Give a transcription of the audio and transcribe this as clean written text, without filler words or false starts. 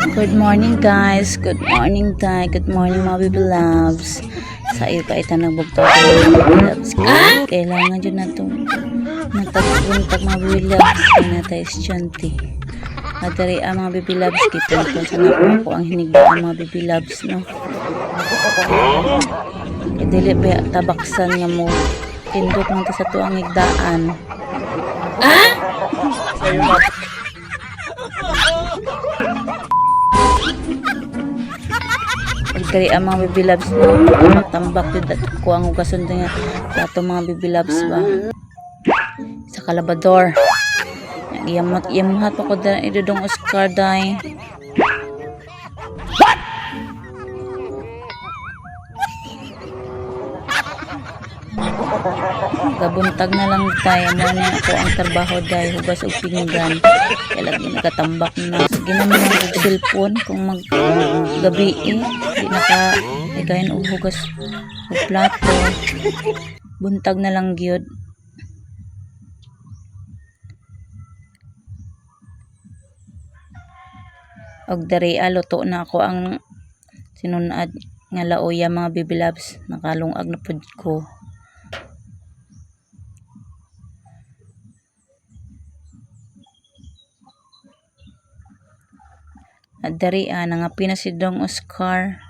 Good morning guys, good morning tay, good morning mga baby loves. Sa iyo ka ita nagbugtog mga baby loves. Kailangan dyan na ito natagbuntag mga baby loves na tayo estudyante. Madari ang mga baby loves kipon kung saan ako ang hinigdaan mga baby loves no. Kadili ba tabaksan nga mo tindok ng sa tuang higdaan. Kaya ang mga baby loves no, matambak din ko ang ugason din nga ato mga baby loves ba sa kalabador. Yamuhat pa ko din idudong Oscar day. Gabuntag na lang tayo mo na ako ang trabaho dahil hugas o pinggan kaya lagi nagatambak na sige naman ang cellphone kung mag gabi di naka igayin o hugas o plato buntag na lang gyud. Og dari luto na ako ang sinunad nga laoya mga baby loves nakalungag na pud ko. At dari nangapi na si Dong Oscar.